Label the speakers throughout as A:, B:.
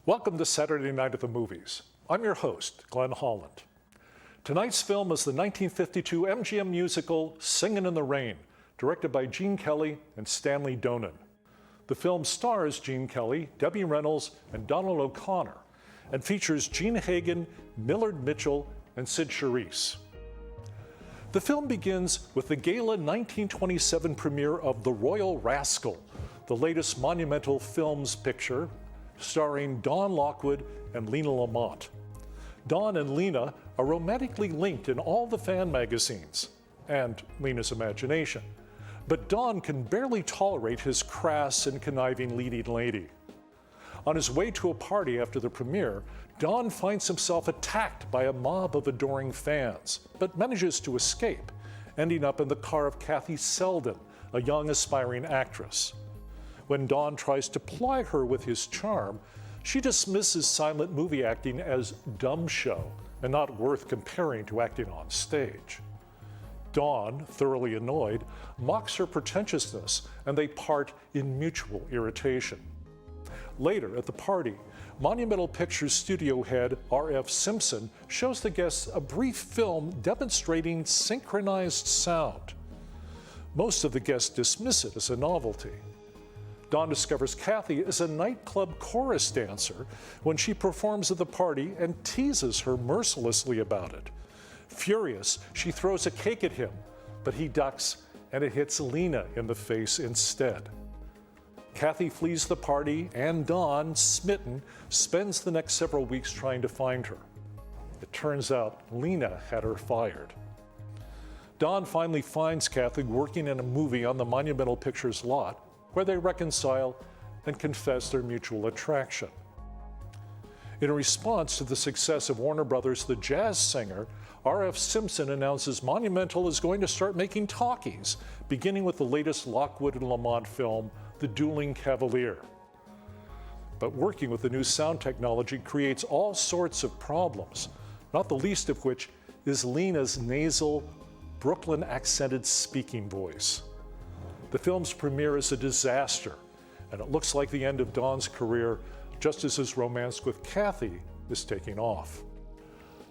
A: Welcome to Saturday Night at the Movies. I'm your host, Glenn Holland. Tonight's film is the 1952 MGM musical Singin' in the Rain, directed by Gene Kelly and Stanley Donen. The film stars Gene Kelly, Debbie Reynolds, and Donald O'Connor, and features Gene Hagen, Millard Mitchell, and Sid Charisse. The film begins with the gala 1927 premiere of The Royal Rascal, the latest Monumental Films picture, starring Don Lockwood and Lina Lamont. Don and Lina are romantically linked in all the fan magazines and Lina's imagination, but Don can barely tolerate his crass and conniving leading lady. On his way to a party after the premiere, Don finds himself attacked by a mob of adoring fans, but manages to escape, ending up in the car of Kathy Selden, a young aspiring actress. When Don tries to ply her with his charm, she dismisses silent movie acting as dumb show and not worth comparing to acting on stage. Don, thoroughly annoyed, mocks her pretentiousness, and they part in mutual irritation. Later at the party, Monumental Pictures studio head R.F. Simpson shows the guests a brief film demonstrating synchronized sound. Most of the guests dismiss it as a novelty. Don discovers Kathy is a nightclub chorus dancer when she performs at the party and teases her mercilessly about it. Furious, she throws a cake at him, but he ducks and it hits Lina in the face instead. Kathy flees the party and Don, smitten, spends the next several weeks trying to find her. It turns out Lina had her fired. Don finally finds Kathy working in a movie on the Monumental Pictures lot, where they reconcile and confess their mutual attraction. In response to the success of Warner Brothers' The Jazz Singer, R.F. Simpson announces Monumental is going to start making talkies, beginning with the latest Lockwood and Lamont film, The Dueling Cavalier. But working with the new sound technology creates all sorts of problems, not the least of which is Lina's nasal, Brooklyn-accented speaking voice. The film's premiere is a disaster, and it looks like the end of Don's career, just as his romance with Kathy is taking off.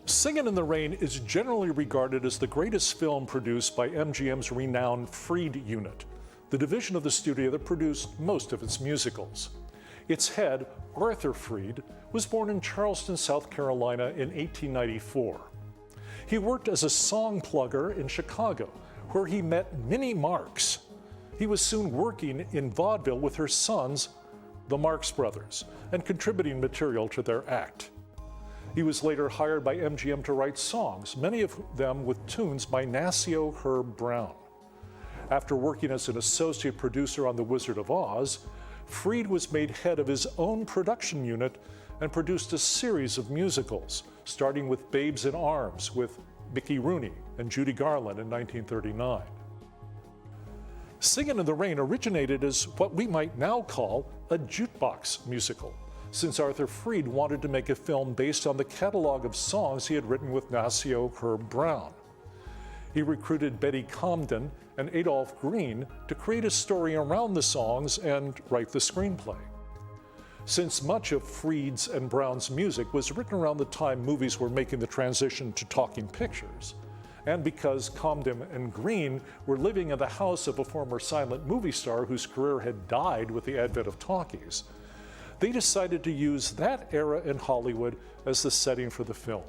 A: Singin' in the Rain is generally regarded as the greatest film produced by MGM's renowned Freed unit, the division of the studio that produced most of its musicals. Its head, Arthur Freed, was born in Charleston, South Carolina in 1894. He worked as a song plugger in Chicago, where he met Minnie Marks. He was soon working in vaudeville with her sons, the Marx Brothers, and contributing material to their act. He was later hired by MGM to write songs, many of them with tunes by Nasio Herb Brown. After working as an associate producer on The Wizard of Oz, Freed was made head of his own production unit and produced a series of musicals, starting with Babes in Arms with Mickey Rooney and Judy Garland in 1939. Singin' in the Rain originated as what we might now call a jukebox musical, since Arthur Freed wanted to make a film based on the catalog of songs he had written with Nasio Herb Brown. He recruited Betty Comden and Adolph Green to create a story around the songs and write the screenplay. Since much of Freed's and Brown's music was written around the time movies were making the transition to talking pictures, and because Comden and Green were living in the house of a former silent movie star whose career had died with the advent of talkies, they decided to use that era in Hollywood as the setting for the film.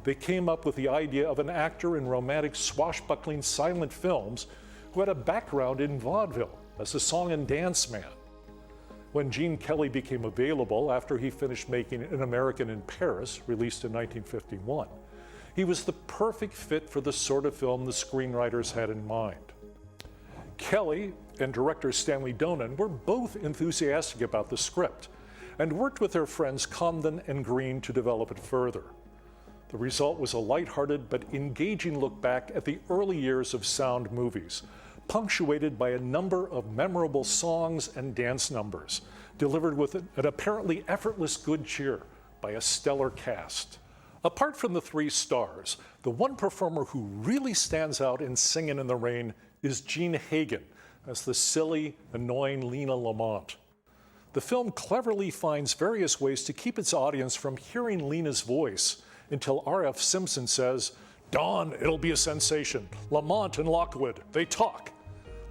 A: They came up with the idea of an actor in romantic swashbuckling silent films who had a background in vaudeville as a song and dance man. When Gene Kelly became available after he finished making An American in Paris, released in 1951, he was the perfect fit for the sort of film the screenwriters had in mind. Kelly and director Stanley Donen were both enthusiastic about the script and worked with their friends Comden and Green to develop it further. The result was a lighthearted but engaging look back at the early years of sound movies, punctuated by a number of memorable songs and dance numbers, delivered with an apparently effortless good cheer by a stellar cast. Apart from the three stars, the one performer who really stands out in Singin' in the Rain is Gene Hagen as the silly, annoying Lina Lamont. The film cleverly finds various ways to keep its audience from hearing Lina's voice until R.F. Simpson says, "Dawn, it'll be a sensation. Lamont and Lockwood, they talk."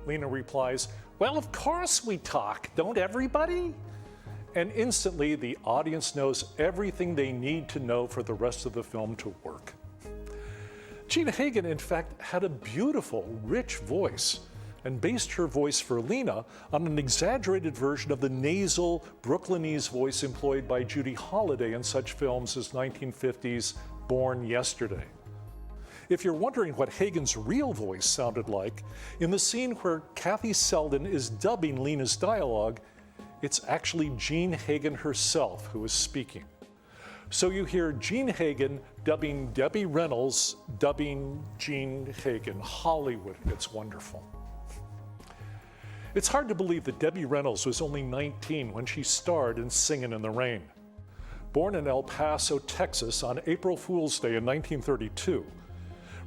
A: Lina replies, "Well, of course we talk. Don't everybody?" And instantly, the audience knows everything they need to know for the rest of the film to work. Jean Hagen, in fact, had a beautiful, rich voice and based her voice for Lina on an exaggerated version of the nasal Brooklynese voice employed by Judy Holliday in such films as 1950's Born Yesterday. If you're wondering what Hagen's real voice sounded like, in the scene where Kathy Selden is dubbing Lina's dialogue, it's actually Jean Hagen herself who is speaking. So you hear Jean Hagen dubbing Debbie Reynolds, dubbing Jean Hagen. Hollywood, it's wonderful. It's hard to believe that Debbie Reynolds was only 19 when she starred in Singin' in the Rain. Born in El Paso, Texas on April Fool's Day in 1932,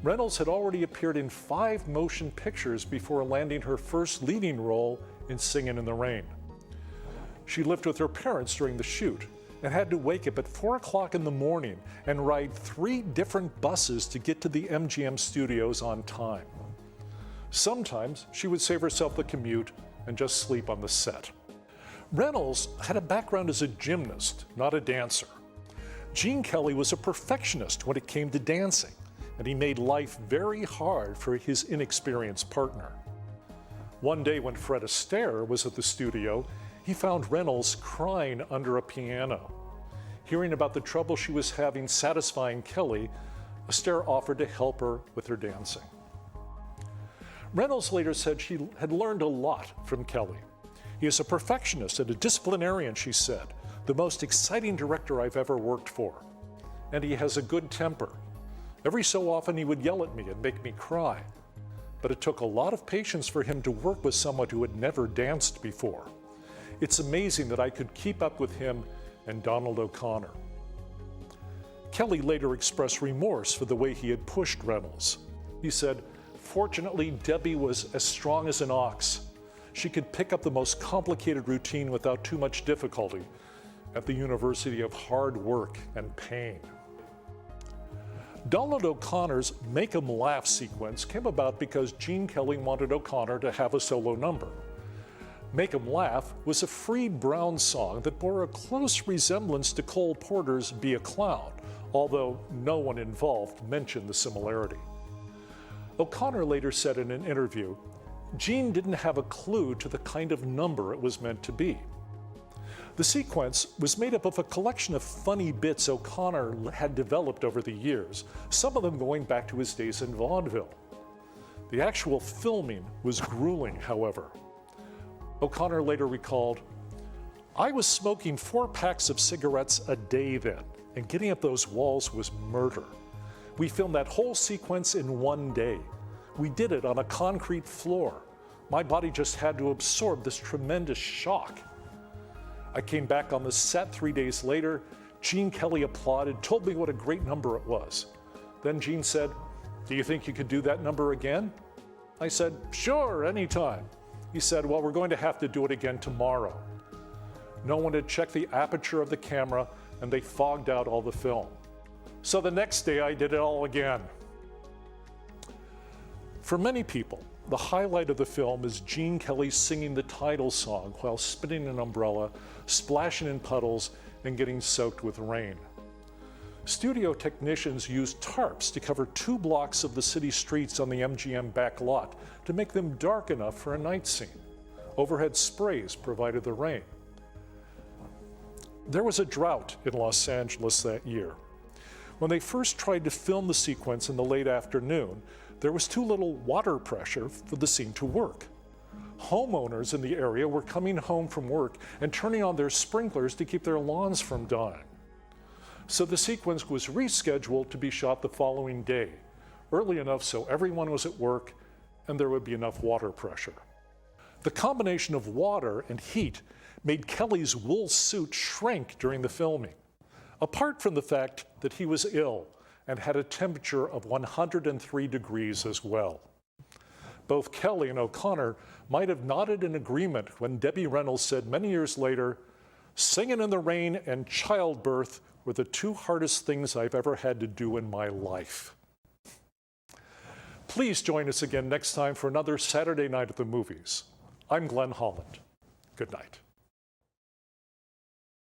A: Reynolds had already appeared in 5 motion pictures before landing her first leading role in Singin' in the Rain. She lived with her parents during the shoot and had to wake up at 4 o'clock in the morning and ride 3 different buses to get to the MGM studios on time. Sometimes she would save herself the commute and just sleep on the set. Reynolds had a background as a gymnast, not a dancer. Gene Kelly was a perfectionist when it came to dancing, and he made life very hard for his inexperienced partner. One day when Fred Astaire was at the studio, he found Reynolds crying under a piano. Hearing about the trouble she was having satisfying Kelly, Astaire offered to help her with her dancing. Reynolds later said she had learned a lot from Kelly. "He is a perfectionist and a disciplinarian," she said, "the most exciting director I've ever worked for. And he has a good temper. Every so often he would yell at me and make me cry. But it took a lot of patience for him to work with someone who had never danced before. It's amazing that I could keep up with him and Donald O'Connor." Kelly later expressed remorse for the way he had pushed Reynolds. He said, "Fortunately, Debbie was as strong as an ox. She could pick up the most complicated routine without too much difficulty at the University of Hard Work and Pain." Donald O'Connor's Make 'em Laugh sequence came about because Gene Kelly wanted O'Connor to have a solo number. Make 'em Laugh was a Freed Brown song that bore a close resemblance to Cole Porter's Be a Clown, although no one involved mentioned the similarity. O'Connor later said in an interview, Gene didn't have a clue to the kind of number it was meant to be. The sequence was made up of a collection of funny bits O'Connor had developed over the years, some of them going back to his days in vaudeville. The actual filming was grueling, however. O'Connor later recalled, "I was smoking 4 packs of cigarettes a day then, and getting up those walls was murder. We filmed that whole sequence in 1 day. We did it on a concrete floor. My body just had to absorb this tremendous shock. I came back on the set 3 days later. Gene Kelly applauded, told me what a great number it was. Then Gene said, 'Do you think you could do that number again?' I said, 'Sure, anytime.' He said, 'Well, we're going to have to do it again tomorrow.' No one had checked the aperture of the camera, and they fogged out all the film. So the next day I did it all again." For many people, the highlight of the film is Gene Kelly singing the title song while spinning an umbrella, splashing in puddles, and getting soaked with rain. Studio technicians used tarps to cover 2 blocks of the city streets on the MGM back lot to make them dark enough for a night scene. Overhead sprays provided the rain. There was a drought in Los Angeles that year. When they first tried to film the sequence in the late afternoon, there was too little water pressure for the scene to work. Homeowners in the area were coming home from work and turning on their sprinklers to keep their lawns from dying. So the sequence was rescheduled to be shot the following day, early enough so everyone was at work and there would be enough water pressure. The combination of water and heat made Kelly's wool suit shrink during the filming, apart from the fact that he was ill and had a temperature of 103 degrees as well. Both Kelly and O'Connor might have nodded in agreement when Debbie Reynolds said many years later, Singin' in the Rain and childbirth were the two hardest things I've ever had to do in my life. Please join us again next time for another Saturday Night at the Movies. I'm Glenn Holland. Good night.